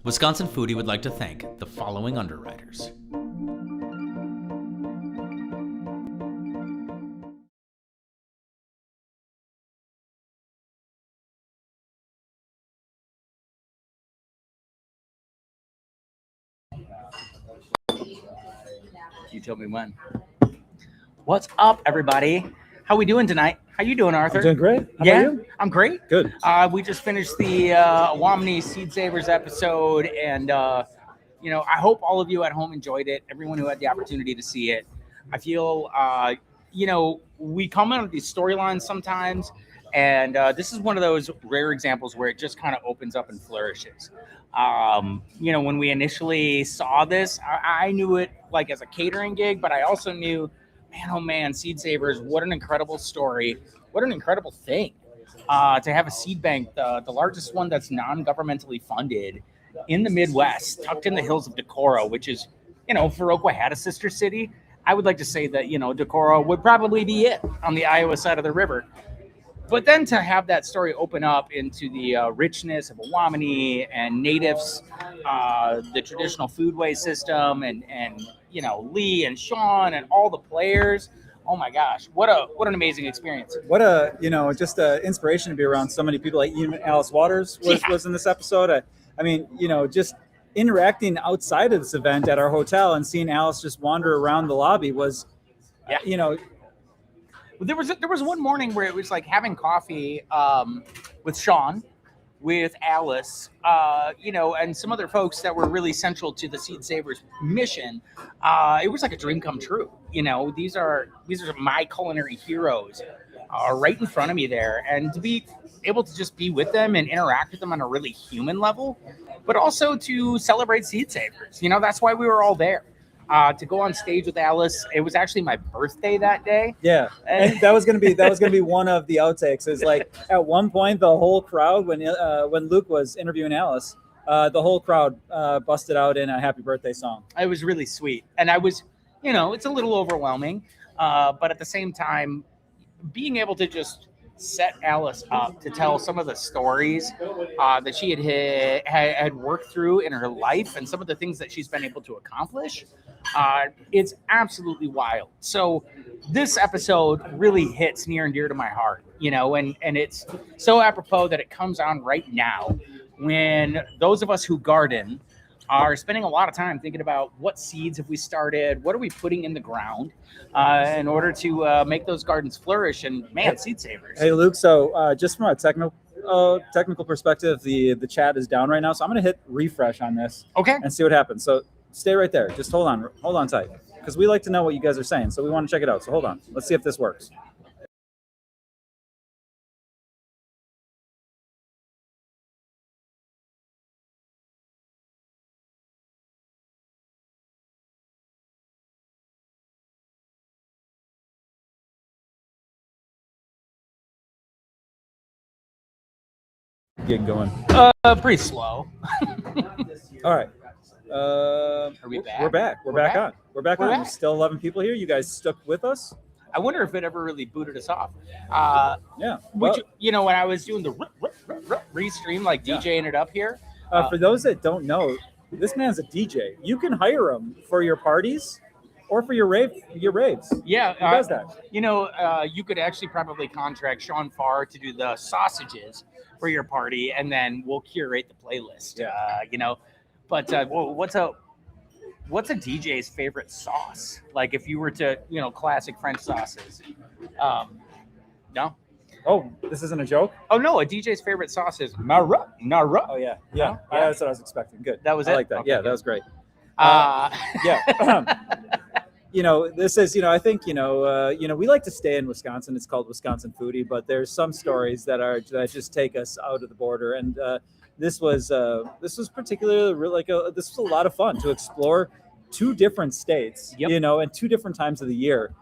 Wisconsin Foodie would like to thank the following underwriters. You told me when. What's up, everybody? How we doing tonight? How you doing, Arthur? I'm doing great. How Yeah, about you? I'm great. Good. We just finished the Owamni Seed Savers episode, and I hope all of you at home enjoyed it. Everyone who had the opportunity to see it. I feel, we come out of these storylines sometimes, and this is one of those rare examples where it just kind of opens up and flourishes. When we initially saw this, I knew it like as a catering gig, but I also knew, man, oh man, Seed Savers, what an incredible story. What an incredible thing to have a seed bank, the largest one that's non-governmentally funded in the Midwest, tucked in the hills of Decorah, which is, if Viroqua had a sister city, I would like to say that, Decorah would probably be it on the Iowa side of the river. But then to have that story open up into the richness of Owamni and natives, the traditional foodway system, and Lee and Sean and all the players. Oh my gosh, what an amazing experience! What a just inspiration to be around so many people. Like even Alice Waters was in this episode. I mean, just interacting outside of this event at our hotel and seeing Alice just wander around the lobby was, There was one morning where it was like having coffee with Sean, with Alice, and some other folks that were really central to the Seed Savers mission. It was like a dream come true. These are my culinary heroes right in front of me there, and to be able to just be with them and interact with them on a really human level, but also to celebrate Seed Savers. That's why we were all there. To go on stage with Alice. It was actually my birthday that day. Yeah, and that was gonna be one of the outtakes. Is like at one point the whole crowd when Luke was interviewing Alice, the whole crowd busted out in a happy birthday song. It was really sweet, and I was, it's a little overwhelming, but at the same time, being able to just set Alice up to tell some of the stories that she had worked through in her life and some of the things that she's been able to accomplish. It's absolutely wild. So this episode really hits near and dear to my heart, and it's so apropos that it comes on right now when those of us who garden are spending a lot of time thinking about what seeds have we started, what are we putting in the ground in order to make those gardens flourish, and man, Seed Savers. Hey Luke, so just from a technical perspective, the chat is down right now, so I'm going to hit refresh on this, okay, and see what happens. So stay right there, just hold on tight, because we like to know what you guys are saying, so we want to check it out. So hold on, let's see if this works. Gig going. Pretty slow. All right. Are we back? We're back. We're back on. There's still 11 people here. You guys stuck with us? I wonder if it ever really booted us off. Yeah. Which, when I was doing the restream, like DJing it up here. For those that don't know, this man's a DJ. You can hire him for your parties or for your raves. Yeah. He does that. You could actually probably contract Sean Farr to do the sausages for your party, and then we'll curate the playlist. Yeah. But what's a DJ's favorite sauce? Like if you were to, classic French sauces. No. Oh, this isn't a joke? Oh no, a DJ's favorite sauce is Nara. Oh yeah. Yeah. That's what I was expecting. Good. That was I it? like that. Okay, yeah, good. That was great. Yeah. This is, I think, we like to stay in Wisconsin. It's called Wisconsin Foodie, but there's some stories that just take us out of the border. And this was particularly this was a lot of fun to explore two different states, Yep. And two different times of the year.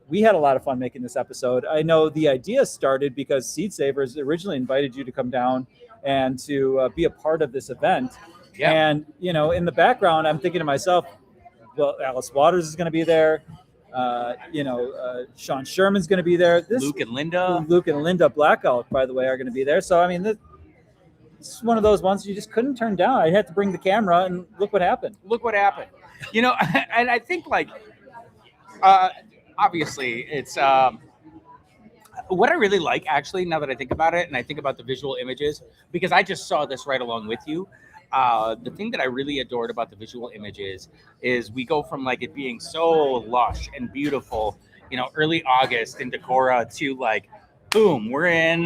We had a lot of fun making this episode. I know the idea started because Seed Savers originally invited you to come down and to be a part of this event. Yeah. And, in the background, I'm thinking to myself, well, Alice Waters is going to be there. Sean Sherman's going to be there. Luke and Linda Black Elk, by the way, are going to be there. So, I mean, it's one of those ones you just couldn't turn down. I had to bring the camera, and look what happened. Look what happened. You know, and I think like uh, obviously it's what I really like actually now that I think about it and I think about the visual images because I just saw this right along with you. The thing that I really adored about the visual images is we go from like it being so lush and beautiful, you know, early August in Decorah to like, boom, we're in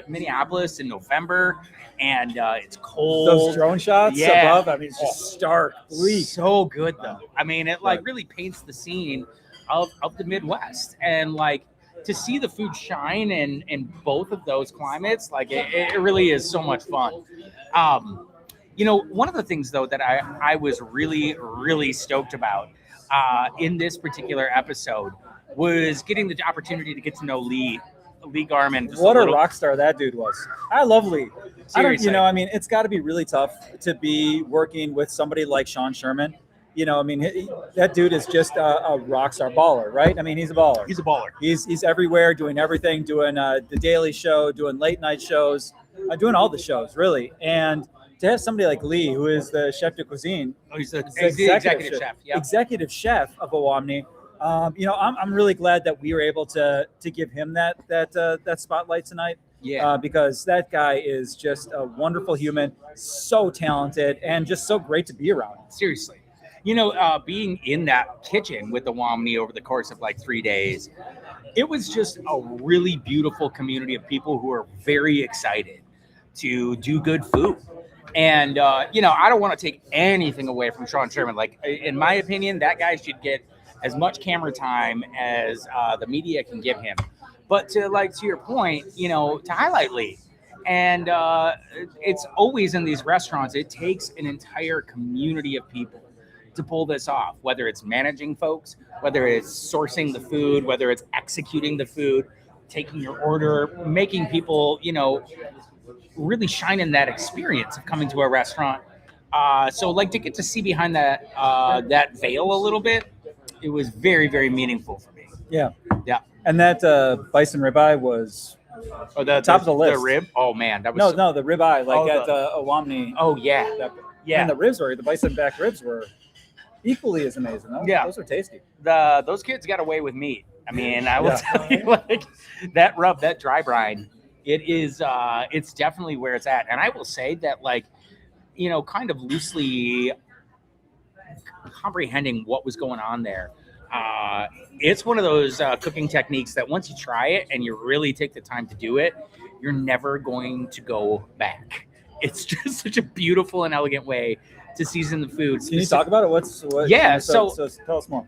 Minneapolis in November and it's cold. Those drone shots Yeah. above, I mean, it's just stark, bleak. So good though. I mean, it like Right. really paints the scene of the Midwest and like to see the food shine in both of those climates, like it really is so much fun. You know, one of the things though that I was really, really stoked about in this particular episode was getting the opportunity to get to know Lee Garman. Just What a little. rock star that dude was. I love Lee. I don't, Seriously. you know, I mean, it's got to be really tough to be working with somebody like Sean Sherman. You know, I mean, that dude is just a rock star baller, right? I mean, he's a baller. He's a baller. He's everywhere, doing everything, doing the Daily Show, doing late night shows, doing all the shows, really. And to have somebody like Lee, who is the chef de cuisine, Oh, he's the he's executive chef. Yeah. executive chef of Owamni. You know, I'm really glad that we were able to give him that spotlight tonight. Yeah. Because that guy is just a wonderful human, so talented, and just so great to be around. Seriously. You know, being in that kitchen with the Owamni over the course of like 3 days, it was just a really beautiful community of people who are very excited to do good food. And, you know, I don't want to take anything away from Sean Sherman. Like, in my opinion, that guy should get as much camera time as the media can give him. But to your point, you know, to highlight Lee. And it's always in these restaurants, it takes an entire community of people to pull this off, whether it's managing folks, whether it's sourcing the food, whether it's executing the food, taking your order, making people, you know, really shine in that experience of coming to a restaurant. So like to get to see behind that veil a little bit, it was very, very meaningful for me. Yeah. Yeah. And that bison ribeye was top of the list. The rib? Oh man, that was no, the ribeye, like Oh, at Owamni. Oh yeah. And the ribs the bison back ribs were equally as amazing. Those are tasty. Those kids got away with meat. I mean, I will tell you, like that dry brine, it's definitely where it's at. And I will say that, like, you know, kind of loosely comprehending what was going on there. It's one of those cooking techniques that once you try it and you really take the time to do it, you're never going to go back. It's just such a beautiful and elegant way to season the food. Can you talk about it? Yeah, so tell us more.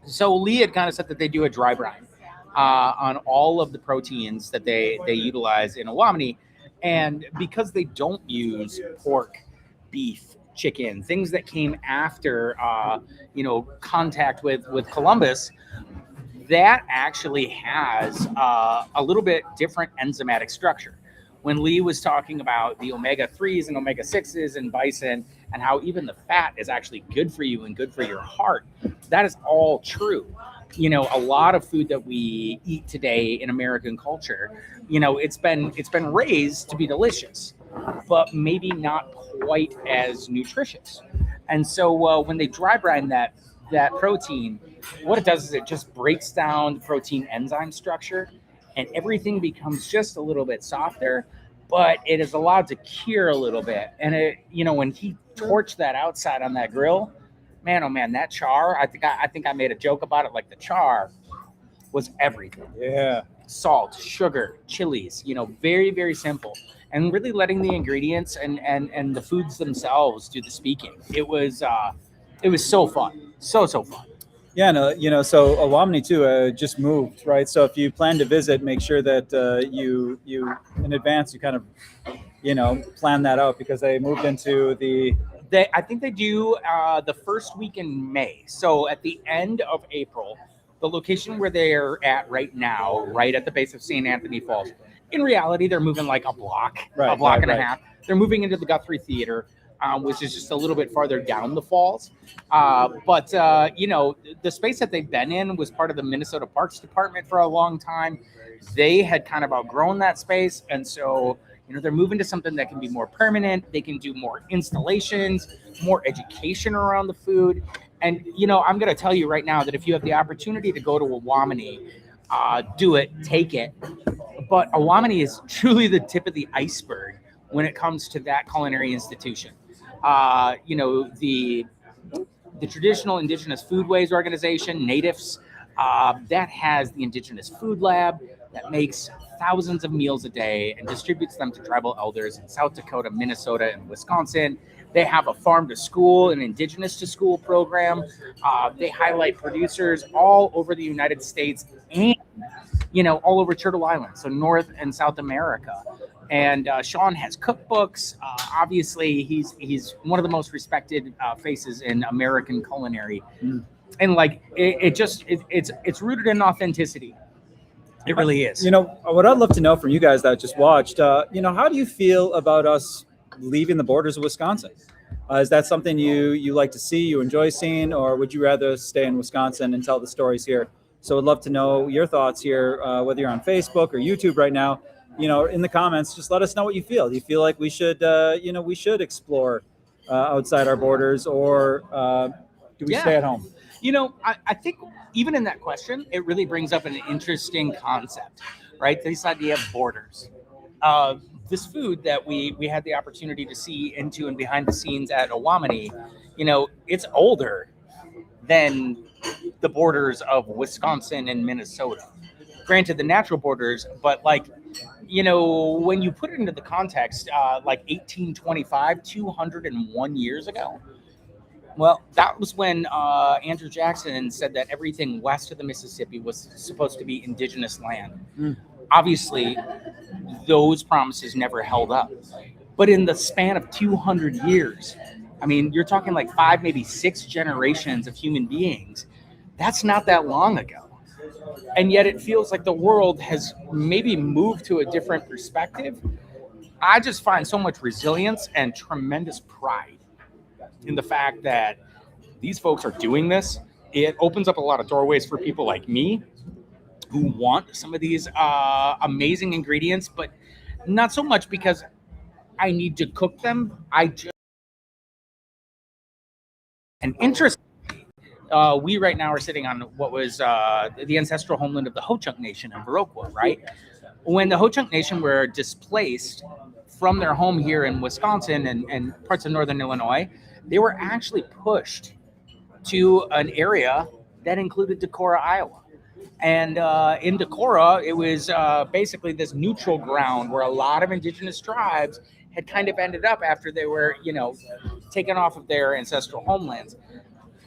So Lee had kind of said that they do a dry brine on all of the proteins that they utilize in Owamni, and because they don't use pork, beef, chicken, things that came after you know, contact with Columbus, that actually has a little bit different enzymatic structure. When Lee was talking about the omega-3s and omega-6s in bison and how even the fat is actually good for you and good for your heart, that is all true. You know, a lot of food that we eat today in American culture, you know, it's been raised to be delicious, but maybe not quite as nutritious. And so when they dry brine that protein, what it does is it just breaks down the protein enzyme structure, and everything becomes just a little bit softer, but it is allowed to cure a little bit. And it, you know, when he torched that outside on that grill, man, oh man, that char, I think I made a joke about it, like the char was everything. Yeah. Salt, sugar, chilies, you know, very, very simple. And really letting the ingredients and the foods themselves do the speaking. It was so fun. So fun. Yeah, no, you know, so Owamni too just moved, right? So if you plan to visit, make sure that you in advance you kind of, you know, plan that out because they moved into I think they do the first week in May. So at the end of April, the location where they're at right now, right at the base of St. Anthony Falls. In reality, they're moving like a block and a half. They're moving into the Guthrie Theater, which is just a little bit farther down the falls. But you know, the space that they've been in was part of the Minnesota Parks Department for a long time. They had kind of outgrown that space. And so, you They're moving to something that can be more permanent. They can do more installations, more education around the food. And, I'm going to tell you right now that if you have the opportunity to go to Owamni, do it, take it. But Owamni is truly the tip of the iceberg when it comes to that culinary institution. The traditional Indigenous Foodways organization, Natives, that has the Indigenous Food Lab that makes thousands of meals a day and distributes them to tribal elders in South Dakota, Minnesota, and Wisconsin. They have a farm to school, an indigenous to school program. They highlight producers all over the United States and, all over Turtle Island, so North and South America. And Sean has cookbooks. Obviously, he's one of the most respected faces in American culinary. And it's rooted in authenticity. It really is. What I'd love to know from you guys that just watched, how do you feel about us leaving the borders of Wisconsin? Is that something you like to see, you enjoy seeing, or would you rather stay in Wisconsin and tell the stories here? So I'd love to know your thoughts here, whether you're on Facebook or YouTube right now. In the comments, just let us know what you feel. Do you feel like we should explore outside our borders, or do we stay at home? I think even in that question, it really brings up an interesting concept, right? This idea of borders. This food that we had the opportunity to see into and behind the scenes at Owamni, it's older than the borders of Wisconsin and Minnesota. Granted, the natural borders, but when you put it into the context, 1825, 201 years ago, well, that was when Andrew Jackson said that everything west of the Mississippi was supposed to be indigenous land. Obviously, those promises never held up. But in the span of 200 years, you're talking 5, maybe 6 generations of human beings. That's not that long ago. And yet it feels like the world has maybe moved to a different perspective. I just find so much resilience and tremendous pride in the fact that these folks are doing this. It opens up a lot of doorways for people like me who want some of these amazing ingredients, but not so much because I need to cook them. And interestingly, we right now are sitting on what was the ancestral homeland of the Ho-Chunk Nation in Viroqua, right? When the Ho-Chunk Nation were displaced from their home here in Wisconsin and parts of northern Illinois, they were actually pushed to an area that included Decorah, Iowa. And in Decorah, it was basically this neutral ground where a lot of indigenous tribes had kind of ended up after they were, taken off of their ancestral homelands.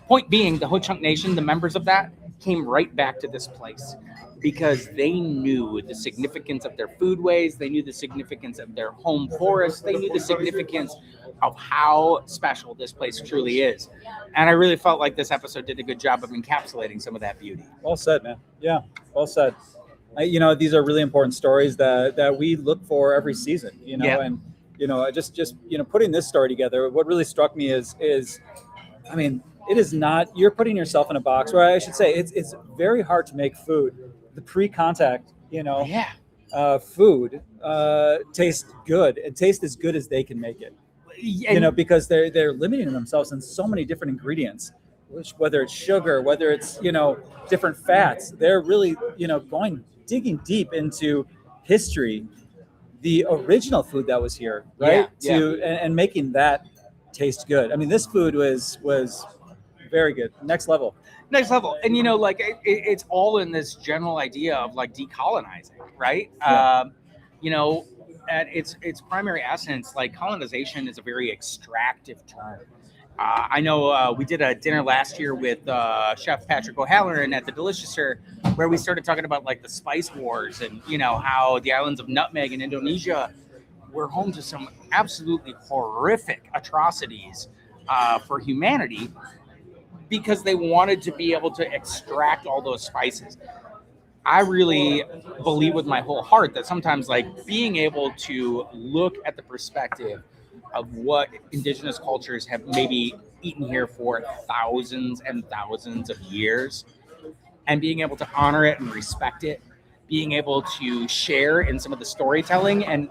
Point being, the Ho-Chunk Nation, the members of that, came right back to this place because they knew the significance of their foodways. They knew the significance of their home forests. They knew the significance of how special this place truly is. And I really felt like this episode did a good job of encapsulating some of that beauty. Well said, man. Yeah, well said. These are really important stories that we look for every season, and, just putting this story together, what really struck me is, it is not, you're putting yourself in a box, or I should say it's very hard to make food. The pre-contact, food tastes good. It tastes as good as they can make it, because they're limiting themselves in so many different ingredients, whether it's sugar, whether it's, different fats. They're really, digging deep into history, the original food that was here, right? And making that taste good. This food was very good. Next level. And it's all in this general idea of decolonizing, right? At its primary essence, colonization is a very extractive term. I know we did a dinner last year with Chef Patrick O'Halloran at the Deliciouser, where we started talking about the spice wars and how the islands of Nutmeg in Indonesia were home to some absolutely horrific atrocities for humanity, because they wanted to be able to extract all those spices. I really believe with my whole heart that sometimes being able to look at the perspective of what indigenous cultures have maybe eaten here for thousands and thousands of years, and being able to honor it and respect it, being able to share in some of the storytelling. And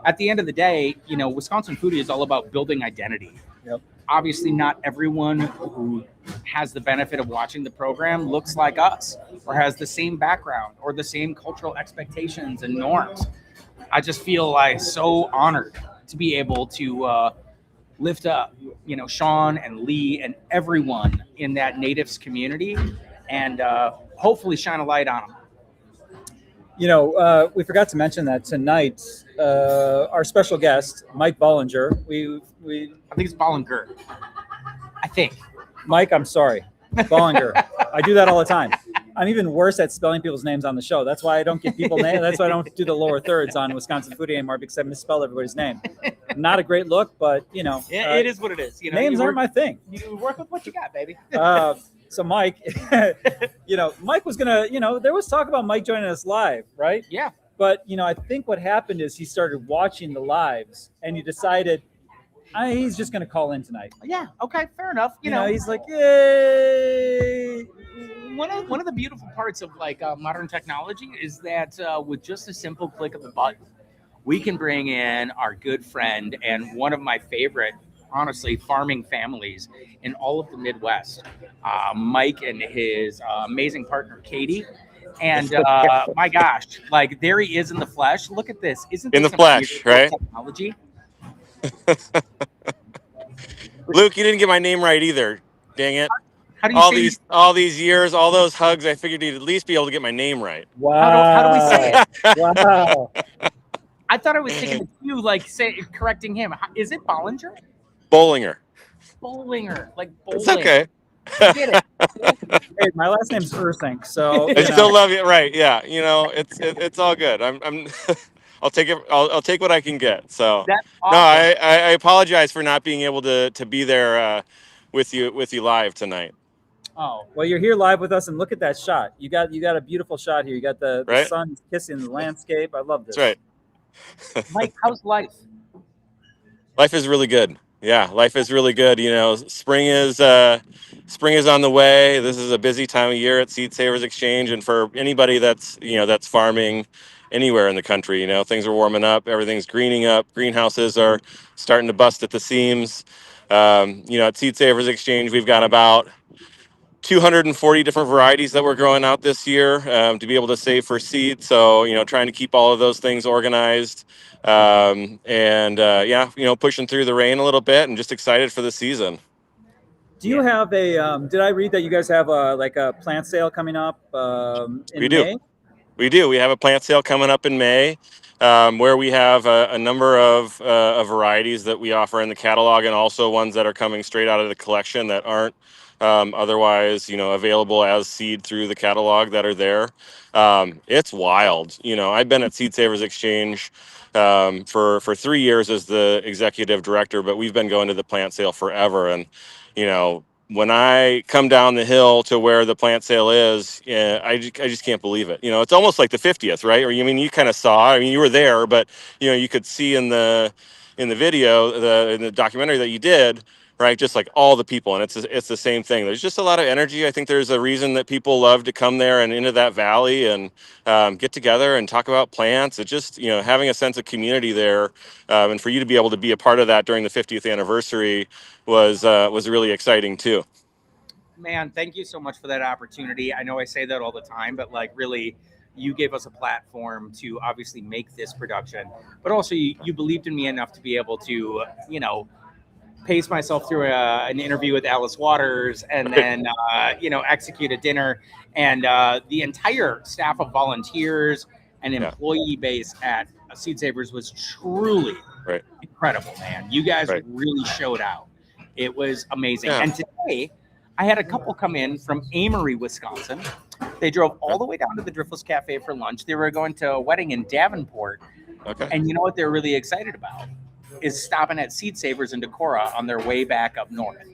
at the end of the day, Wisconsin Foodie is all about building identity. Yep. Obviously, not everyone who has the benefit of watching the program looks like us or has the same background or the same cultural expectations and norms. I just feel like so honored to be able to lift up, Sean and Lee and everyone in that natives community, and hopefully shine a light on them. We forgot to mention that tonight, our special guest, Mike Bollinger, I think it's Bollinger. I think. Mike, I'm sorry. Bollinger. I do that all the time. I'm even worse at spelling people's names on the show. That's why I don't give people names. That's why I don't do the lower thirds on Wisconsin Foodie anymore, because I misspell everybody's name. Not a great look, but it is what it is. Names aren't my thing. You work with what you got, baby. So Mike, Mike was gonna, there was talk about Mike joining us live, right? Yeah. But I think what happened is he started watching the lives, and he decided he's just gonna call in tonight. Yeah. Okay. Fair enough. He's like, yay. One of the beautiful parts of modern technology is that with just a simple click of the button, we can bring in our good friend and one of my favorite, honestly, farming families in all of the Midwest, Mike and his amazing partner Katie. And my gosh, there he is in the flesh. Look at this! Isn't this in the flesh, right? Technology. Luke, you didn't get my name right either. Dang it! How do you all these years, all those hugs, I figured you'd at least be able to get my name right. Wow! How do we say it? Wow! I thought I was thinking of you, correcting him. Is it Bollinger? Bollinger. Bollinger, like bowling. It's okay. Get it. Hey, my last name's Ursink, so I still love you, right? Yeah, it's all good. I'm I'll take it. I'll take what I can get. So That's awesome. no, I apologize for not being able to be there with you live tonight. Oh, well, you're here live with us, and look at that shot. You got a beautiful shot here. You got the Right? sun kissing the landscape. I love this. That's right. Mike, how's life? Life is really good. Yeah, life is really good. Spring is on the way. This is a busy time of year at Seed Savers Exchange, and for anybody that's farming anywhere in the country, things are warming up. Everything's greening up. Greenhouses are starting to bust at the seams. At Seed Savers Exchange, we've got about 240 different varieties that we're growing out this year to be able to save for seed. So, trying to keep all of those things organized. Pushing through the rain a little bit and just excited for the season. Do you have did I read that you guys have a plant sale coming up in May? We do. We have a plant sale coming up in May where we have a number of varieties that we offer in the catalog, and also ones that are coming straight out of the collection that aren't otherwise, available as seed through the catalog that are there. It's wild. I've been at Seed Savers Exchange for 3 years as the executive director, but we've been going to the plant sale forever. And, when I come down the hill to where the plant sale is, I just can't believe it. It's almost like the 50th, right? Or you kind of saw. You were there, but you could see in the video, in the documentary that you did, right? Just like all the people, and it's the same thing. There's just a lot of energy. I think there's a reason that people love to come there and into that valley and get together and talk about plants. It's just having a sense of community there, and for you to be able to be a part of that during the 50th anniversary was really exciting too. Man, thank you so much for that opportunity. I know I say that all the time, but really, you gave us a platform to obviously make this production, but also you believed in me enough to be able to, pace myself through an interview with Alice Waters, and then execute a dinner, and the entire staff of volunteers and employee base at Seed Savers was truly incredible, man. You guys really showed out. It was amazing. And today I had a couple come in from Amory, Wisconsin. They drove all the way down to the Driftless Cafe for lunch. They were going to a wedding in Davenport. Okay. And you know what they're really excited about is stopping at Seed Savers in Decorah on their way back up north.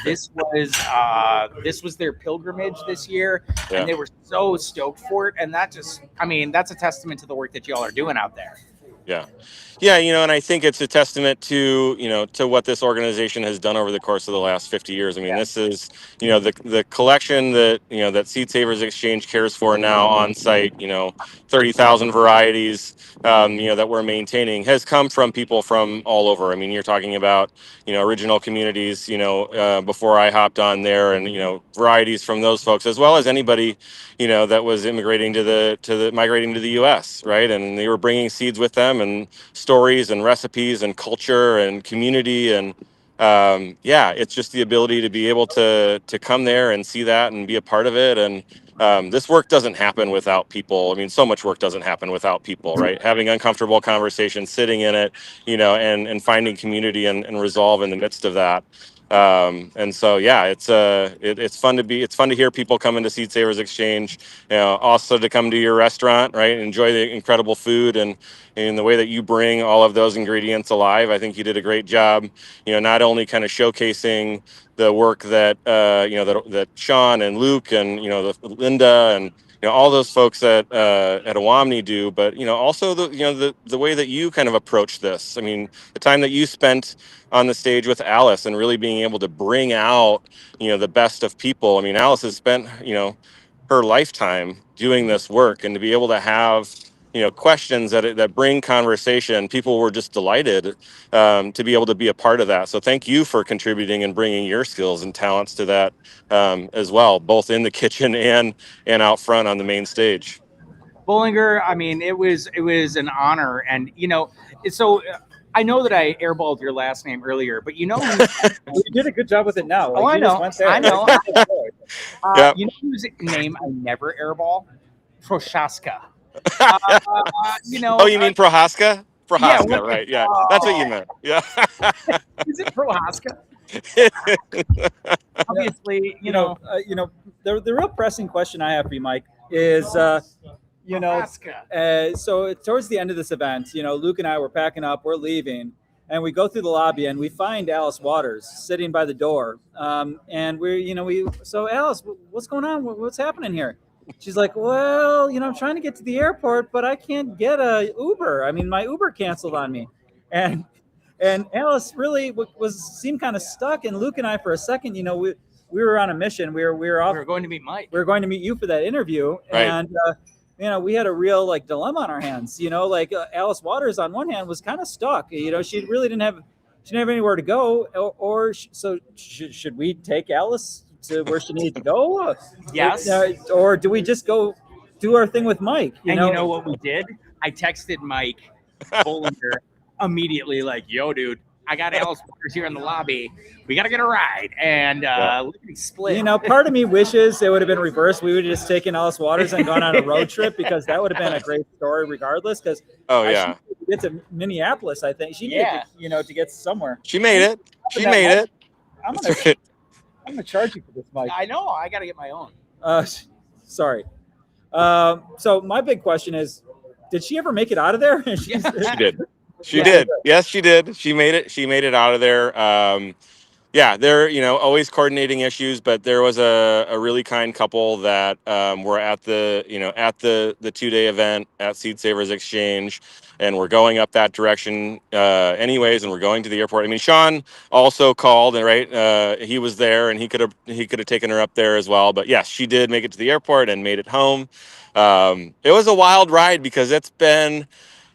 This was their pilgrimage this year, and they were so stoked for it. And that's a testament to the work that y'all are doing out there. Yeah, and I think it's a testament to, to what this organization has done over the course of the last 50 years. I mean, this is, the collection that, that Seed Savers Exchange cares for now on site, 30,000 varieties, that we're maintaining has come from people from all over. I mean, you're talking about, original communities, before I hopped on there, and, varieties from those folks, as well as anybody, that was immigrating migrating to the U.S., right? And they were bringing seeds with them, and stories and recipes and culture and community, and it's just the ability to be able to come there and see that and be a part of it. And this work doesn't happen without people. I mean, so much work doesn't happen without people, right? Having uncomfortable conversations, sitting in it, and finding community and resolve in the midst of that. And so, it's fun to hear people come into Seed Savers Exchange, also to come to your restaurant, right? Enjoy the incredible food, and the way that you bring all of those ingredients alive. I think you did a great job, not only kind of showcasing the work that, that Sean and Luke and, Linda and, all those folks at Owamni do, but, also the way that you kind of approach this. I mean, the time that you spent on the stage with Alice and really being able to bring out, the best of people. I mean, Alice has spent, her lifetime doing this work, and to be able to have, questions that bring conversation, people were just delighted to be able to be a part of that. So thank you for contributing and bringing your skills and talents to that, as well, both in the kitchen and out front on the main stage. Bollinger, I mean, it was an honor, and so I know that I airballed your last name earlier, but You did a good job with it now. Oh, I you just know. went there. I know. Yep. You know whose name I never airball? Prochaska. Oh, you mean Prohaska? Yeah, Prohaska, right? Yeah, that's what you meant. Yeah. is it Prohaska? Obviously, the real pressing question I have for you, Mike, is so towards the end of this event, Luke and I were packing up, we're leaving, and we go through the lobby and we find Alice Waters sitting by the door. And so Alice, what's going on? What's happening here? She's like, well, I'm trying to get to the airport, but I can't get a Uber. I mean, my Uber canceled on me. And Alice really seemed kind of stuck. And Luke and I, for a second, we were on a mission. We were going to meet Mike. We were going to meet you for that interview. Right. And we had a real dilemma on our hands. Alice Waters on one hand was kind of stuck. She really didn't have anywhere to go. So should we take Alice to where she needed to go? Yes. Or do we just go do our thing with Mike? You know what we did? I texted Mike Bollinger immediately, like, yo, dude, I got Alice Waters here in the lobby. We got to get a ride. And split. Part of me wishes it would have been reversed. We would have just taken Alice Waters and gone on a road trip, because that would have been a great story regardless. Because yeah, she get to Minneapolis, I think she needed to get somewhere. She made it. I'm gonna charge you for this, Mike. I know. I got to get my own. Sorry. So my big question is, did she ever make it out of there? She did. She did. Yes, she did. She made it. She made it out of there. They're always coordinating issues, but there was a really kind couple that were at the 2-day event at Seed Savers Exchange, and we're going up that direction anyways, and we're going to the airport. I mean, Sean also called, and right, he was there, and he could have taken her up there as well. But yes, she did make it to the airport and made it home. It was a wild ride, because it's been,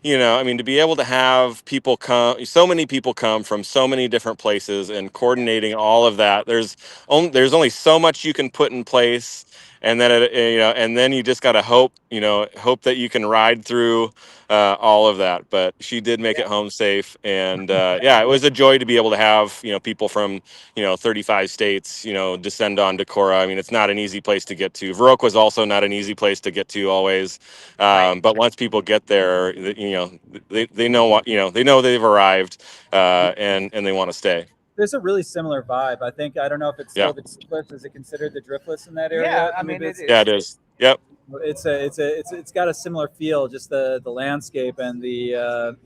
to be able to have people come, so many people come from so many different places, and coordinating all of that, there's only so much you can put in place, and then and then you just got to hope that you can ride through all of that. But she did make it home safe, and it was a joy to be able to have people from 35 states descend on Decorah. I mean, it's not an easy place to get to. Viroqua was also not an easy place to get to always, but once people get there, they know what they know they've arrived, and they want to stay. There's a really similar vibe. I don't know if it's still the driftless. Is it considered the driftless in that area? Yeah, I mean, it is. Yeah, it is. Yep. It's got a similar feel, just the landscape and the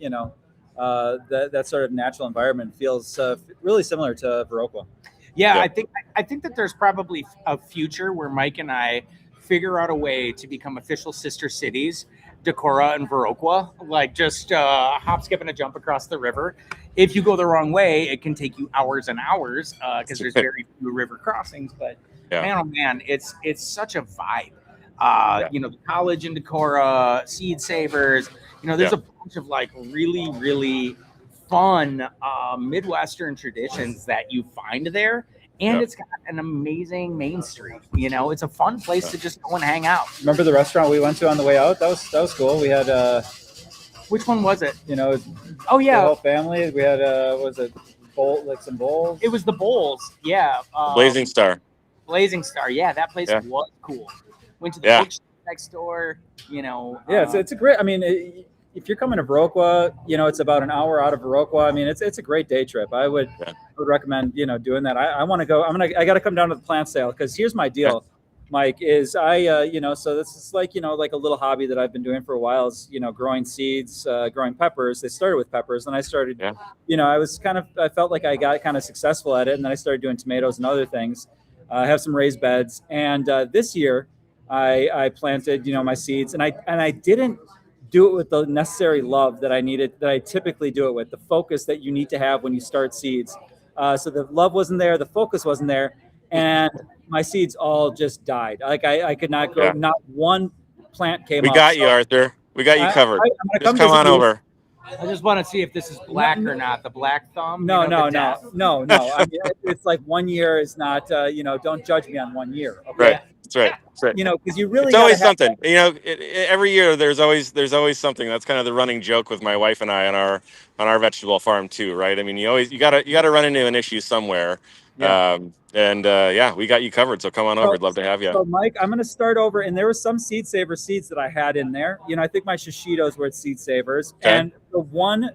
that sort of natural environment feels really similar to Viroqua. Yeah, I think that there's probably a future where Mike and I figure out a way to become official sister cities, Decorah and Viroqua, like just hop, skip, and a jump across the river. If you go the wrong way, it can take you hours and hours because there's very few river crossings. But man, oh man, it's such a vibe. The college in Decorah, Seed Savers. There's a bunch of like really, really fun Midwestern traditions that you find there. And it's got an amazing main street. It's a fun place to just go and hang out. Remember the restaurant we went to on the way out? That was cool. We had which one was it? Oh yeah, the whole family. We had was it some bowls? It was the bowls. Yeah. Blazing Star. Blazing Star. Yeah, that place was cool. Went to the bookshop next door. It's a great. I mean. If you're coming to Viroqua, it's about an hour out of Viroqua. I mean, it's a great day trip. I would recommend, doing that. I want to go. I got to come down to the plant sale because here's my deal, Mike. Is so this is like like a little hobby that I've been doing for a while. Is growing seeds, growing peppers. They started with peppers, and I started. I felt like I got kind of successful at it, and then I started doing tomatoes and other things. I have some raised beds, and this year I planted my seeds, and I didn't do it with the necessary love that I needed, that I typically do it with, the focus that you need to have when you start seeds. So the love wasn't there, the focus wasn't there, and my seeds all just died. Like I could not grow, not one plant came up. We got you, Arthur. We got you covered. Just come on over. I just want to see if this is black or not. The black thumb? No. I mean, it's like 1 year is not, don't judge me on 1 year. Okay? Right. That's right. Because you really it's always something. Every year there's always something. That's kind of the running joke with my wife and I on our vegetable farm too, right? I mean, you gotta run into an issue somewhere. Yeah. We got you covered. So come on over. I'd love to have you. So Mike, I'm going to start over, and there was some Seed Saver seeds that I had in there. I think my Shishitos were at Seed Savers, and the one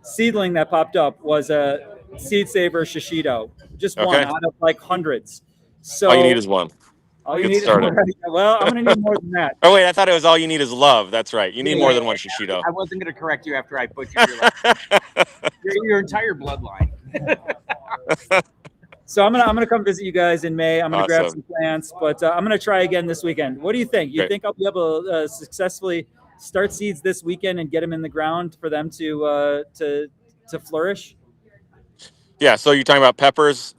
seedling that popped up was a Seed Saver Shishito, just one out of like hundreds. So all you need is one. All you need is one. Well, I'm going to need more than that. Oh, wait, I thought it was all you need is love. That's right. You need more than one Shishito. I wasn't going to correct you after I butchered your entire bloodline. So I'm gonna come visit you guys in May. I'm gonna grab some plants, but I'm gonna try again this weekend. What do you think? You think I'll be able to successfully start seeds this weekend and get them in the ground for them to flourish? Yeah. So you're talking about peppers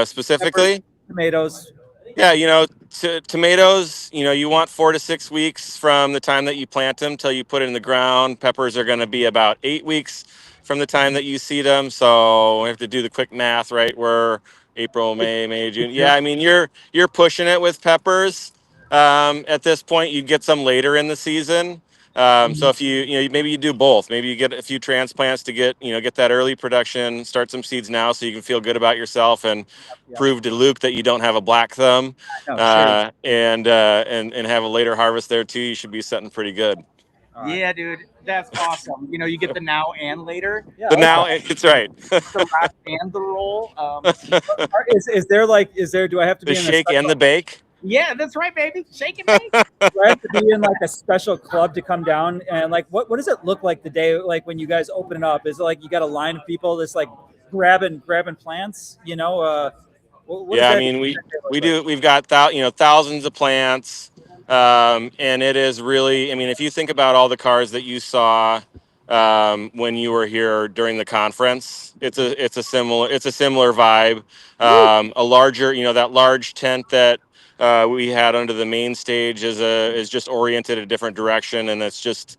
specifically? Tomatoes. Yeah, tomatoes, you want 4 to 6 weeks from the time that you plant them till you put it in the ground. Peppers are going to be about 8 weeks from the time that you seed them. So we have to do the quick math, right? We're April, May, June. Yeah, I mean, you're pushing it with peppers. At this point, you'd get some later in the season. So if maybe you do both. Maybe you get a few transplants to get that early production, start some seeds now so you can feel good about yourself and prove to Luke that you don't have a black thumb, and have a later harvest there too. You should be setting pretty good. Yeah, dude, that's awesome. You get the now and later. Yeah, now, it's right. The wrap and the roll. Is there? Do I have to be the shake and the bake? Yeah, that's right, baby. Shake and bake. Do I have to be in like a special club to come down? And like, what does it look like the day, like when you guys open it up? Is it like you got a line of people that's like grabbing plants? I mean, we've got thousands of plants, and it is really, I mean, if you think about all the cars that you saw when you were here during the conference, it's a similar vibe. A larger, that large tent that we had under the main stage is just oriented a different direction, and it's just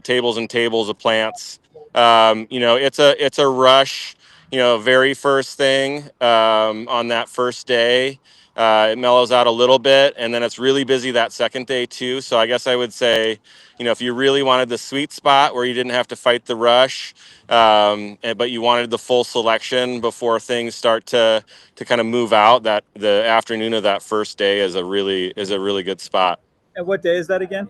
tables and tables of plants. It's a rush. Very first thing on that first day. It mellows out a little bit, and then it's really busy that second day too. So I guess I would say, if you really wanted the sweet spot where you didn't have to fight the rush, but you wanted the full selection before things start to kind of move out, that the afternoon of that first day is a really good spot. And what day is that again?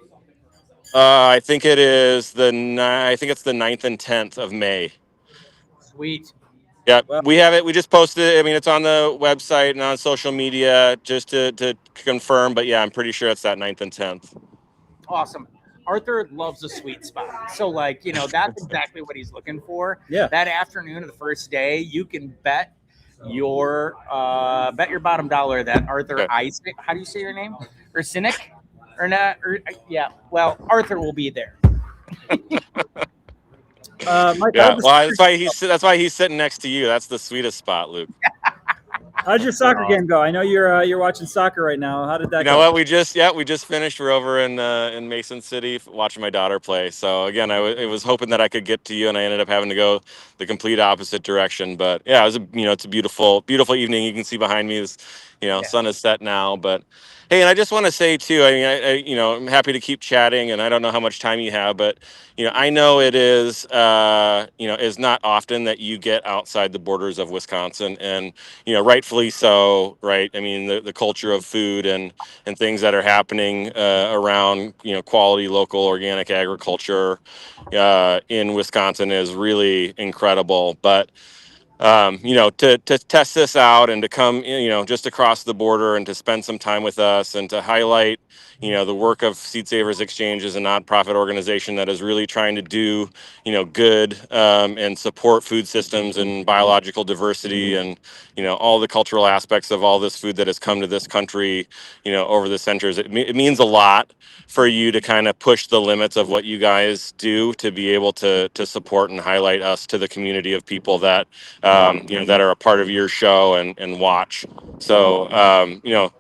I think it's the 9th and 10th of May. Sweet. Yeah, we have it. We just posted it. I mean, it's on the website and on social media just to confirm. But yeah, I'm pretty sure it's that 9th and 10th. Awesome. Arthur loves a sweet spot. So that's exactly what he's looking for. Yeah. That afternoon of the first day, you can bet your bottom dollar that Arthur Isaac, how do you say your name? Or Cynic? Or not? Well, Arthur will be there. Mike, Yeah, well, that's why he's sitting next to you. That's the sweetest spot, Luke. how'd your soccer game go? I know you're watching soccer right now. How did that You know go? what? We just finished. We're over in Mason City watching my daughter play. So again, I was hoping that I could get to you, and I ended up having to go the complete opposite direction. But yeah, it was it's a beautiful evening. You can see behind me is Yeah. sun is set now. But hey, and I just want to say too. I mean, I'm happy to keep chatting, and I don't know how much time you have, but I know it is is not often that you get outside the borders of Wisconsin, and rightfully so, right? I mean, the culture of food and things that are happening around quality local organic agriculture in Wisconsin is really incredible. But to test this out and to come, just across the border and to spend some time with us and to highlight, the work of Seed Savers Exchange is a nonprofit organization that is really trying to do, good and support food systems and biological diversity and, all the cultural aspects of all this food that has come to this country, over the centuries. It means a lot for you to kind of push the limits of what you guys do to be able to support and highlight us to the community of people that that are a part of your show and watch. So,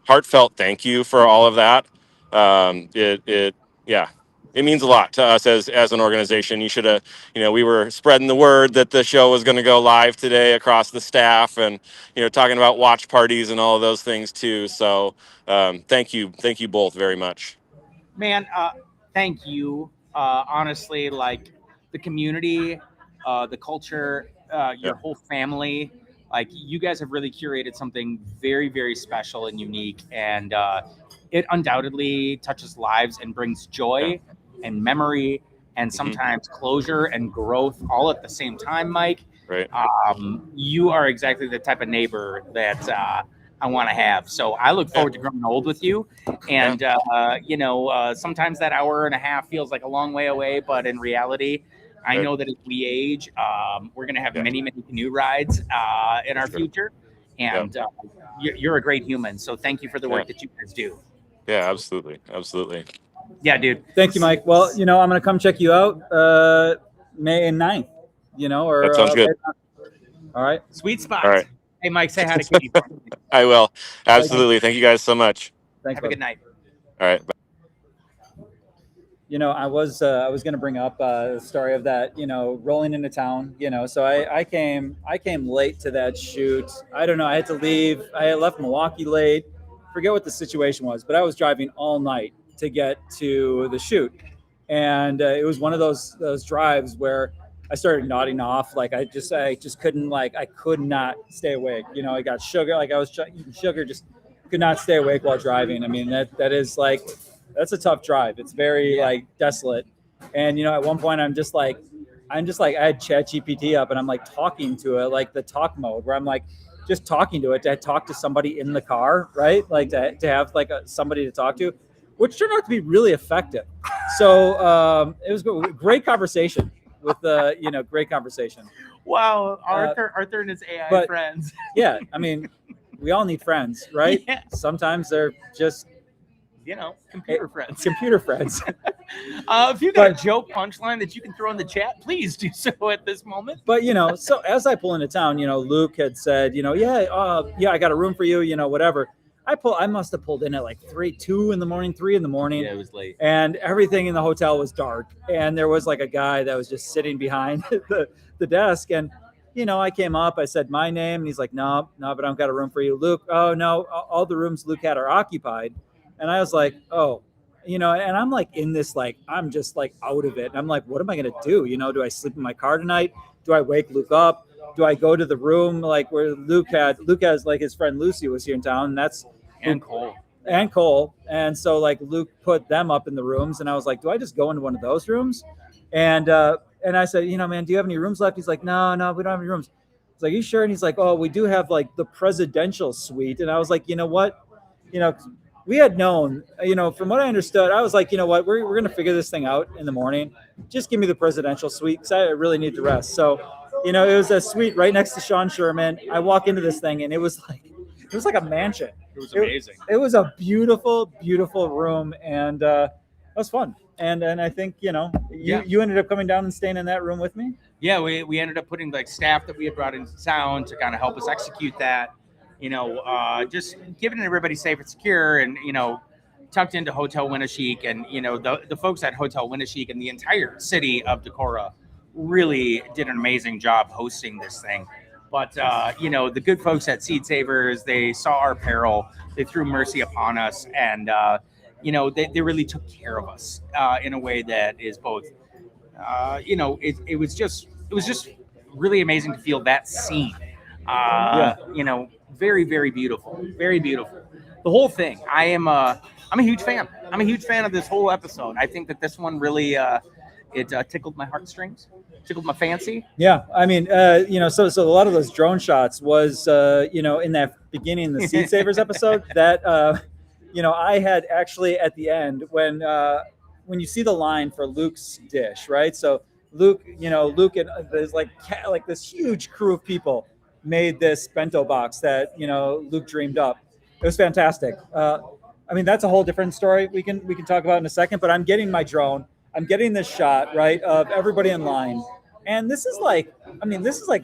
heartfelt thank you for all of that. Yeah, it means a lot to us as an organization. You should have, we were spreading the word that the show was going to go live today across the staff and, talking about watch parties and all of those things too. So, thank you both very much. Man, thank you. Honestly, like the community, the culture, your Yep. whole family, like you guys have really curated something very, very special and unique. And it undoubtedly touches lives and brings joy and memory and sometimes closure and growth all at the same time, Mike. Right. You are exactly the type of neighbor that I want to have. So I look forward to growing old with you. And, sometimes that hour and a half feels like a long way away, but in reality, I know that as we age, we're going to have many, many canoe rides in our future. And you're a great human. So thank you for the work that you guys do. Yeah, absolutely. Absolutely. Yeah, dude. Thank you, Mike. Well, I'm going to come check you out May 9th, or That sounds good. All right. Sweet spot. All right. Hey, Mike, say hi to Katie for me. I will. Absolutely. Thank you guys so much. Thanks, Have a good night. All right. Bye. I was going to bring up the story of that, rolling into town, so I came late to that shoot. I don't know. I had to leave. I had left Milwaukee late. Forget what the situation was, but I was driving all night to get to the shoot. And it was one of those drives where I started nodding off. Like I just couldn't, I could not stay awake. I got sugar, I was eating sugar, just could not stay awake while driving. I mean, that is that's a tough drive. It's very desolate. And, at one point I'm just like, I had ChatGPT up and I'm talking to it, like the talk mode where I'm just talking to it to talk to somebody in the car, right? To have somebody to talk to, which turned out to be really effective. So it was a great conversation with great conversation. Wow, Arthur and his AI friends. Yeah, I mean, we all need friends, right? Yeah. Sometimes they're just computer friends. Computer friends. If you got a joke punchline that you can throw in the chat, please do so at this moment. But so as I pull into town, Luke had said, I got a room for you, whatever. I must have pulled in at 3 in the morning. Yeah, it was late. And everything in the hotel was dark. And there was a guy that was just sitting behind the desk. And, I came up, I said my name, and he's like, no, but I've got a room for you. Luke, oh no, all the rooms Luke had are occupied. And I was like, oh, and I'm in this, I'm just out of it. And I'm like, what am I going to do? Do I sleep in my car tonight? Do I wake Luke up? Do I go to the room where Luke has his friend Lucy was here in town, and Cole. And so Luke put them up in the rooms, and I was like, do I just go into one of those rooms? And I said, man, do you have any rooms left? He's like, no, we don't have any rooms. I was like, you sure? And he's like, oh, we do have the presidential suite. And I was like, you know what? We had known, from what I understood, I was like, you know what, we're going to figure this thing out in the morning. Just give me the presidential suite because I really need to rest. So, it was a suite right next to Sean Sherman. I walk into this thing and it was like a mansion. It was amazing. It was a beautiful, beautiful room. And That was fun. And I think, you Yeah. you ended up coming down and staying in that room with me. Yeah, we ended up putting like staff that we had brought into town to kind of help us execute that. Just giving everybody safe and secure, and tucked into Hotel Winneshiek, and the folks at Hotel Winneshiek and the entire city of Decorah really did an amazing job hosting this thing. But the good folks at Seed Savers, they saw our peril, they threw mercy upon us, and they really took care of us in a way that is both it was just really amazing to feel that scene. Very, very beautiful, very beautiful. The whole thing. I'm a huge fan. I'm a huge fan of this whole episode. I think that this one really it tickled my heartstrings, tickled my fancy. Yeah, I mean, so a lot of those drone shots was, in that beginning, the Seed Savers episode, that, I had actually at the end when you see the line for Luke's dish, right? So Luke and there's like this huge crew of people made this bento box that Luke dreamed up. It was fantastic. I mean, that's a whole different story we can talk about in a second. But I'm getting my drone. I'm getting this shot, right, of everybody in line. And this is like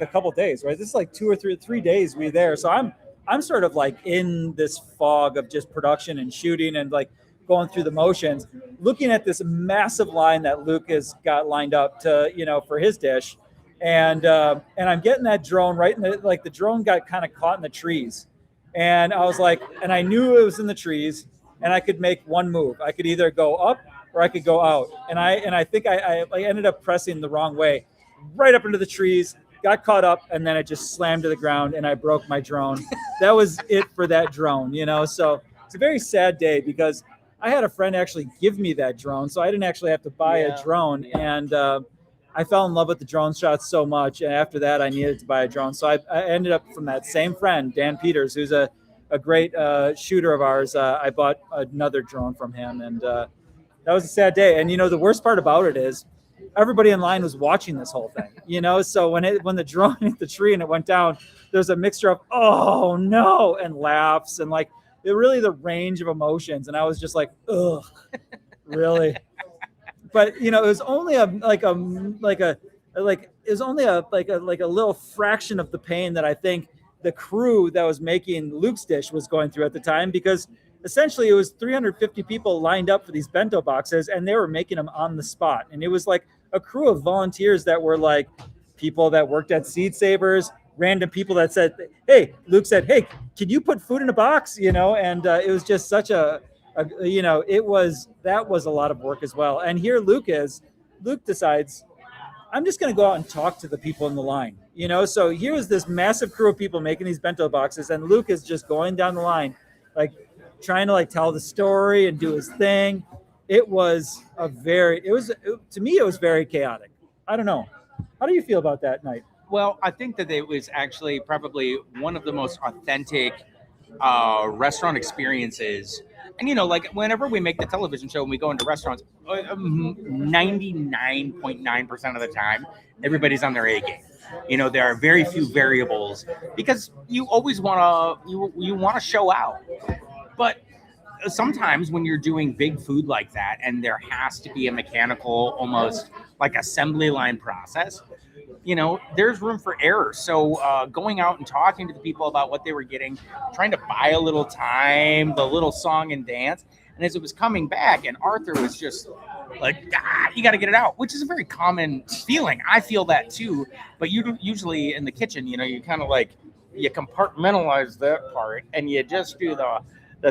a couple days, right? This is like 2 or 3 days we're there. So I'm sort of like in this fog of just production and shooting and like going through the motions, looking at this massive line that Luke has got lined up to, for his dish. And I'm getting that drone right in the drone got kind of caught in the trees. And I was like, and I knew it was in the trees, and I could make one move. I could either go up or I could go out. And I think I ended up pressing the wrong way, right up into the trees, got caught up, and then I just slammed to the ground and I broke my drone. That was it for that drone, So it's a very sad day because I had a friend actually give me that drone, so I didn't actually have to buy a drone. Yeah. And I fell in love with the drone shots so much. And after that, I needed to buy a drone. So I ended up from that same friend, Dan Peters, who's a great shooter of ours. I bought another drone from him. And that was a sad day. And, the worst part about it is everybody in line was watching this whole thing, So when the drone hit the tree and it went down, there's a mixture of, oh, no, and laughs and like, really the range of emotions. And I was just like, ugh, really? But it was only a little fraction of the pain that I think the crew that was making Luke's dish was going through at the time, because essentially it was 350 people lined up for these bento boxes and they were making them on the spot. And it was like a crew of volunteers that were like people that worked at Seed Savers, random people that said, hey, Luke said, hey, can you put food in a box? And it was just such that was a lot of work as well. And here Luke decides, I'm just going to go out and talk to the people in the line, So here's this massive crew of people making these bento boxes. And Luke is just going down the line, like trying to like tell the story and do his thing. To me, it was very chaotic. I don't know. How do you feel about that night? Well, I think that it was actually probably one of the most authentic restaurant experiences. And, like whenever we make the television show and we go into restaurants, 99.9% of the time, everybody's on their A game. There are very few variables because you always want to show out. But sometimes when you're doing big food like that and there has to be a mechanical, almost like assembly line process, there's room for error. So going out and talking to the people about what they were getting, trying to buy a little time, the little song and dance. And as it was coming back, and Arthur was just like, you got to get it out, which is a very common feeling. I feel that too. But you usually in the kitchen, you kind of like, you compartmentalize that part and you just do the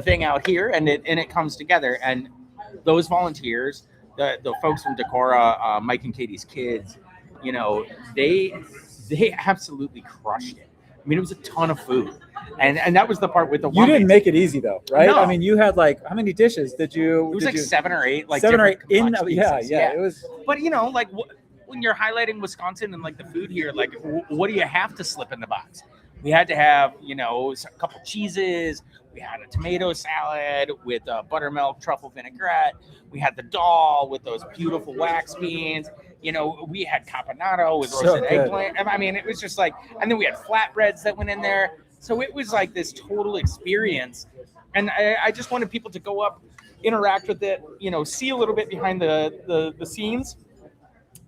thing out here and it comes together. And those volunteers, the folks from Decorah, Mike and Katie's kids, they absolutely crushed it. I mean, it was a ton of food, and that was the part with the. You didn't make it easy though, right? No. I mean, you had like how many dishes did you? It was like 7 or 8, like 7 or 8 in. Yeah. It was. But like when you're highlighting Wisconsin and like the food here, like what do you have to slip in the box? We had to have a couple cheeses. We had a tomato salad with buttermilk truffle vinaigrette. We had the dal with those beautiful wax beans. We had caponata with roasted eggplant. I mean, it was just like, and then we had flatbreads that went in there. So it was like this total experience. And I just wanted people to go up, interact with it, see a little bit behind the scenes,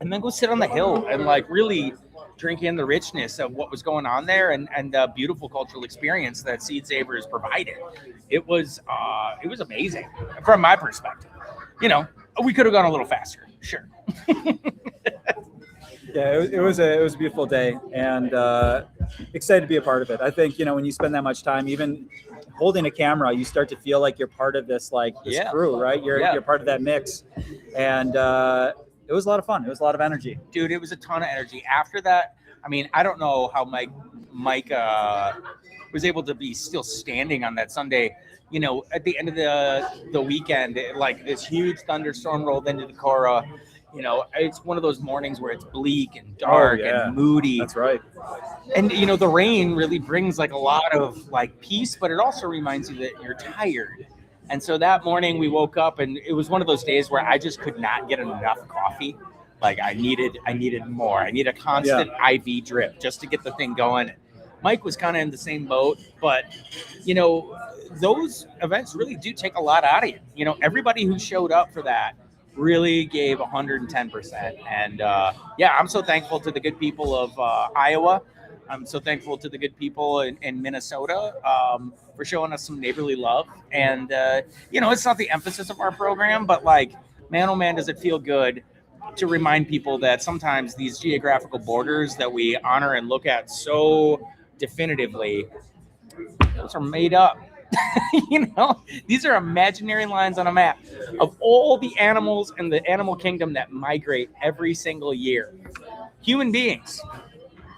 and then go sit on the hill and like really drink in the richness of what was going on there and the beautiful cultural experience that Seed Savers provided. It was amazing from my perspective. We could have gone a little faster, sure. Yeah, it was a beautiful day, and excited to be a part of it. I think when you spend that much time, even holding a camera, you start to feel like you're part of this crew, right? You're part of that mix, and it was a lot of fun. It was a lot of energy, dude. It was a ton of energy. After that, I mean, I don't know how Mike was able to be still standing on that Sunday. At the end of the weekend, like this huge thunderstorm rolled into Decorah. It's one of those mornings where it's bleak and dark and moody. That's right. And the rain really brings like a lot of like peace, but it also reminds you that you're tired. And so that morning we woke up, and it was one of those days where I just could not get enough coffee. Like I needed more. I need a constant IV drip just to get the thing going. Mike was kind of in the same boat, but those events really do take a lot out of you. Everybody who showed up for that really gave 110%. And I'm so thankful to the good people of Iowa. I'm so thankful to the good people in Minnesota for showing us some neighborly love. And, it's not the emphasis of our program, but like, man, oh man, does it feel good to remind people that sometimes these geographical borders that we honor and look at so definitively, those are made up. These are imaginary lines on a map of all the animals in the animal kingdom that migrate every single year. Human beings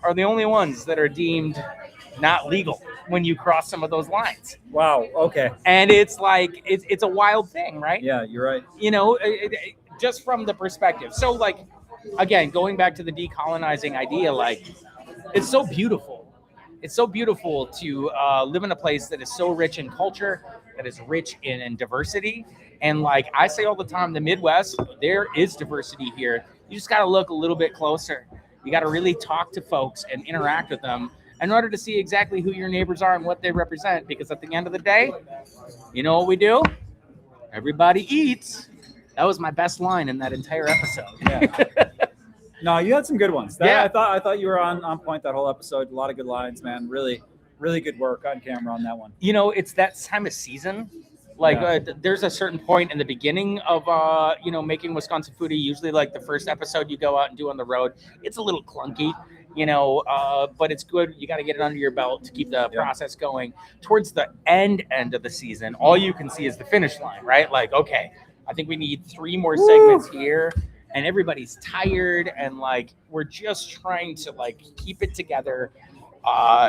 are the only ones that are deemed not legal when you cross some of those lines. Wow. Okay. And it's like, it's a wild thing, right? Yeah, you're right. Just from the perspective. So like, again, going back to the decolonizing idea, like it's so beautiful. It's so beautiful to live in a place that is so rich in culture, that is rich in diversity. And like I say all the time, the Midwest, there is diversity here. You just got to look a little bit closer. You got to really talk to folks and interact with them in order to see exactly who your neighbors are and what they represent. Because at the end of the day, you know what we do? Everybody eats. That was my best line in that entire episode. Yeah. No, you had some good ones. I thought you were on point that whole episode. A lot of good lines, man. Really, really good work on camera on that one. It's that time of season. Like there's a certain point in the beginning of making Wisconsin Foodie. Usually, like the first episode you go out and do on the road, it's a little clunky, but it's good. You got to get it under your belt to keep the process going. Towards the end of the season, all you can see is the finish line, right? Like, okay, I think we need 3 more segments here. And everybody's tired, and like we're just trying to like keep it together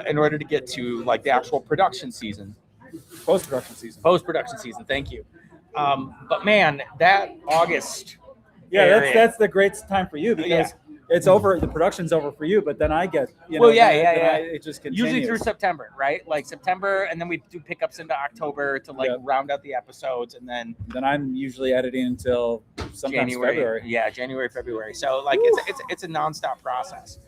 in order to get to like the actual production season. Post-production season. Thank you. But man, that August. Yeah, that's the great time for you because it's over. The production's over for you, but then I get it just continues. Usually through September, right? Like September, and then we do pickups into October to like round out the episodes, and then I'm usually editing until sometimes February. Yeah, January, February. So like it's a nonstop process.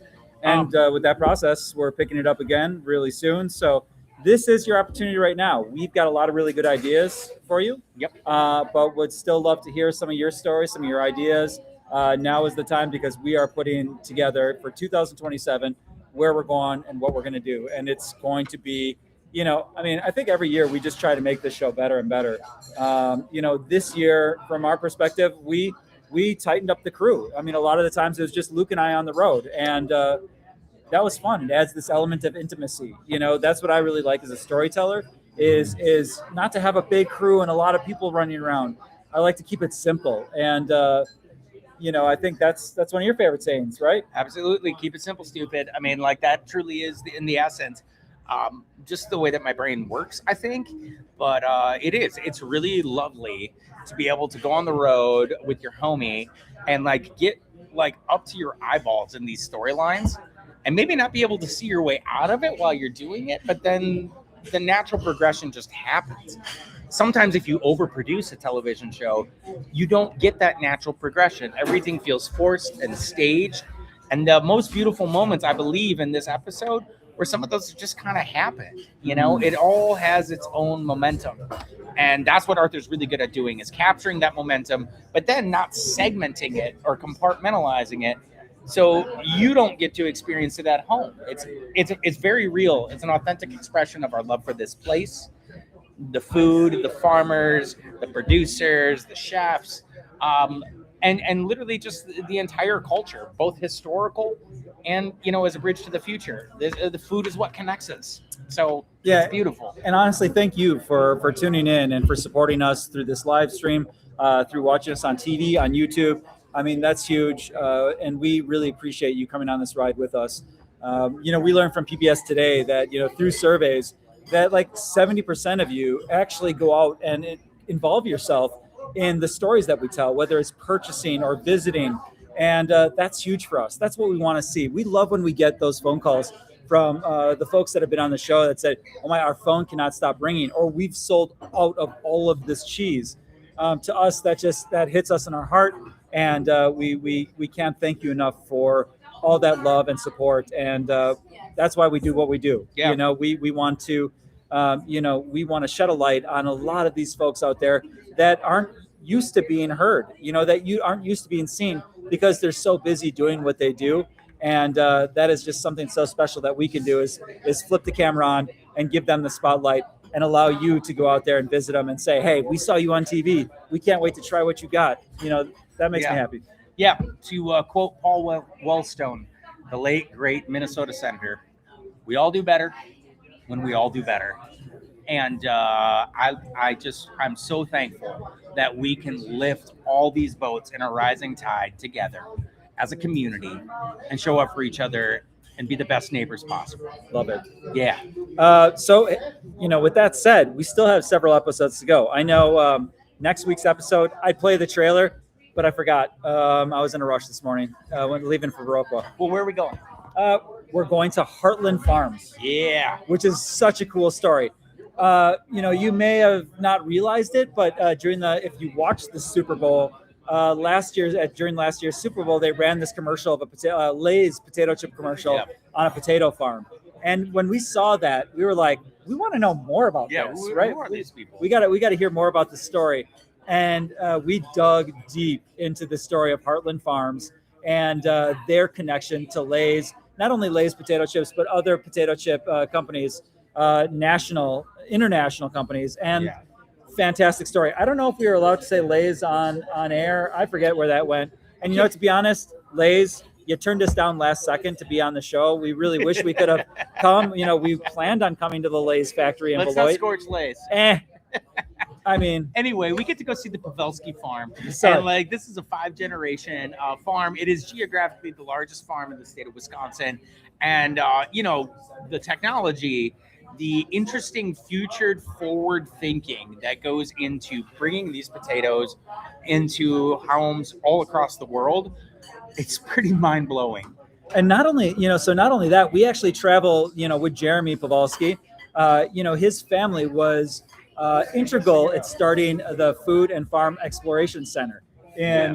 And with that process, we're picking it up again really soon. So this is your opportunity right now. We've got a lot of really good ideas for you. Yep. But would still love to hear some of your stories, some of your ideas. Now is the time because we are putting together for 2027 where we're going and what we're going to do. And it's going to be, I think every year we just try to make this show better and better. This year, from our perspective, we tightened up the crew. I mean, a lot of the times it was just Luke and I on the road. And that was fun. It adds this element of intimacy. That's what I really like as a storyteller is not to have a big crew and a lot of people running around. I like to keep it simple. And, I think that's one of your favorite sayings, right? Absolutely. Keep it simple, stupid. I mean, like that truly is in the essence, just the way that my brain works, I think. But it's really lovely to be able to go on the road with your homie and like get like up to your eyeballs in these storylines and maybe not be able to see your way out of it while you're doing it. But then the natural progression just happens. Sometimes if you overproduce a television show, you don't get that natural progression. Everything feels forced and staged. And the most beautiful moments, I believe, in this episode where some of those just kind of happen. You know, it all has its own momentum. And that's what Arthur's really good at doing, is capturing that momentum, but then not segmenting it or compartmentalizing it, so you don't get to experience it at home. It's very real. It's an authentic expression of our love for this place, the food, the farmers, the producers, the chefs, and literally just the entire culture, both historical and, you know, as a bridge to the future. The food is what connects us. So Yeah. it's beautiful. And honestly, thank you for tuning in and for supporting us through this live stream, through watching us on TV, on YouTube. I mean, that's huge. And we really appreciate you coming on this ride with us. You know, we learned from PBS today that, you know, through surveys that like 70% of you actually go out and involve yourself in the stories that we tell, whether it's purchasing or visiting. And that's huge for us. That's what we want to see. We love when we get those phone calls from the folks that have been on the show that said, "Oh my, our phone cannot stop ringing," or "We've sold out of all of this cheese." To us, that hits us in our heart, and we can't thank you enough for all that love and support. And that's why we do what we do. Yeah. You know, we want to, you know, we want to shed a light on a lot of these folks out there that aren't used to being heard. You know, that you aren't used to being seen because they're so busy doing what they do. And that is just something so special that we can do is flip the camera on and give them the spotlight and allow you to go out there and visit them and say, "Hey, we saw you on TV. We can't wait to try what you got." You know, that makes me happy. Yeah, to quote Paul Wellstone, the late, great Minnesota senator, "We all do better when we all do better." And I'm so thankful that we can lift all these boats in a rising tide together as a community and show up for each other and be the best neighbors possible. Love it. Yeah. So, you know, with that said, we still have several episodes to go. I know next week's episode, I play the trailer, but I forgot. I was in a rush this morning when leaving for Viroqua. Well, where are we going? We're going to Heartland Farms. Yeah. Which is such a cool story. You know, you may have not realized it, but if you watched the Super Bowl during last year's Super Bowl, they ran this commercial of a Lay's potato chip commercial on a potato farm. And when we saw that, we were like, we want to know more about this, right? Who are these people? We got to hear more about the story. And we dug deep into the story of Heartland Farms and their connection to Lay's, not only Lay's potato chips, but other potato chip companies, international companies, and fantastic story. I don't know if we were allowed to say Lay's on air. I forget where that went. And, you know, to be honest, Lay's, you turned us down last second to be on the show. We really wish we could have come. You know, we planned on coming to the Lay's factory in Let's Beloit. not scorch Lay's. I mean, anyway, we get to go see the Pavelski farm. Sorry. And like, this is a 5-generation farm. It is geographically the largest farm in the state of Wisconsin. And, you know, the technology, the interesting future forward thinking that goes into bringing these potatoes into homes all across the world, it's pretty mind blowing. And not only that, we actually travel, you know, with Jeremy Pavelski. You know, his family was integral at starting the Food and Farm Exploration Center in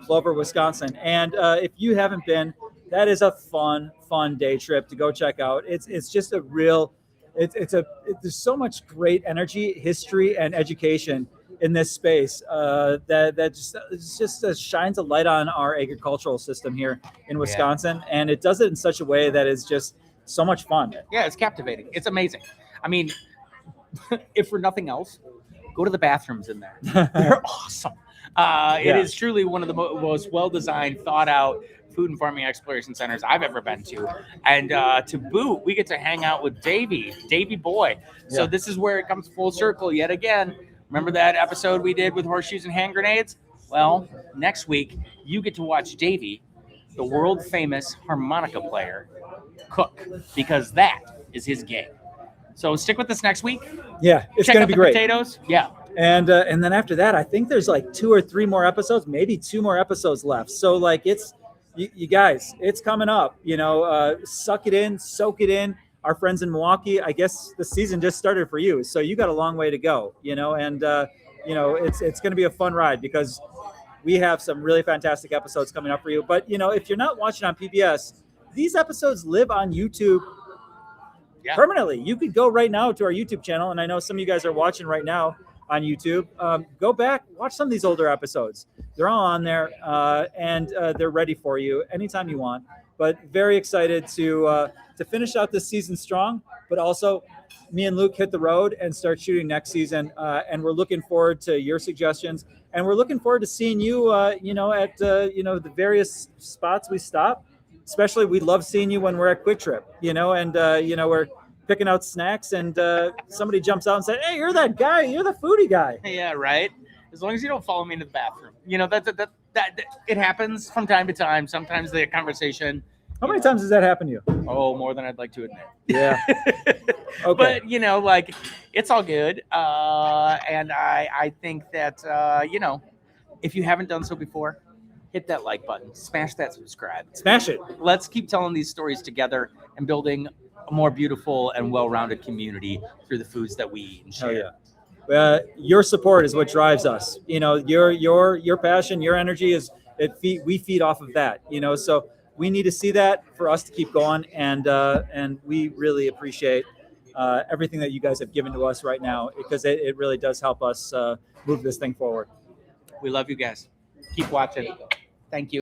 Plover, Wisconsin. And if you haven't been, that is a fun day trip to go check out. It's just a real, there's so much great energy, history, and education in this space that just shines a light on our agricultural system here in Wisconsin. And it does it in such a way that is just so much fun. Yeah, it's captivating. It's amazing. I mean, if for nothing else, go to the bathrooms in there. They're awesome. It is truly one of the most well-designed, thought-out food and farming exploration centers I've ever been to. And to boot, we get to hang out with Davey Boy. So this is where it comes full circle yet again. Remember that episode we did with horseshoes and hand grenades? Well, next week, you get to watch Davey, the world-famous harmonica player, cook, because that is his game. So stick with us next week. Yeah, it's Check going out to be the great. Potatoes. Yeah. And then after that, I think there's like 2 or 3 more episodes, maybe 2 more episodes left. So like you guys, it's coming up. You know, suck it in, soak it in. Our friends in Milwaukee, I guess the season just started for you, so you got a long way to go. You know, and you know, it's going to be a fun ride because we have some really fantastic episodes coming up for you. But you know, if you're not watching on PBS, these episodes live on YouTube Yeah. permanently. You could go right now to our YouTube channel, and I know some of you guys are watching right now on YouTube. Go back, watch some of these older episodes. They're all on there, and they're ready for you anytime you want. But very excited to finish out this season strong, but also me and Luke hit the road and start shooting next season. And we're looking forward to your suggestions, and we're looking forward to seeing you, at the various spots we stop. Especially, we love seeing you when we're at Quick Trip, and we're picking out snacks, and somebody jumps out and says, "Hey, you're that guy. You're the foodie guy." Yeah, right. As long as you don't follow me into the bathroom, that it happens from time to time. Sometimes the conversation. How many times does that happen to you? Oh, more than I'd like to admit. Yeah. Okay. But it's all good. And I think that if you haven't done so before, hit that like button, smash that subscribe. Smash it. Let's keep telling these stories together and building a more beautiful and well-rounded community through the foods that we eat and Oh share. yeah. Your support is what drives us. Your passion, your energy we feed off of that. So we need to see that for us to keep going, and we really appreciate everything that you guys have given to us right now, because it really does help us move this thing forward. We love you guys. Keep watching. Thank you.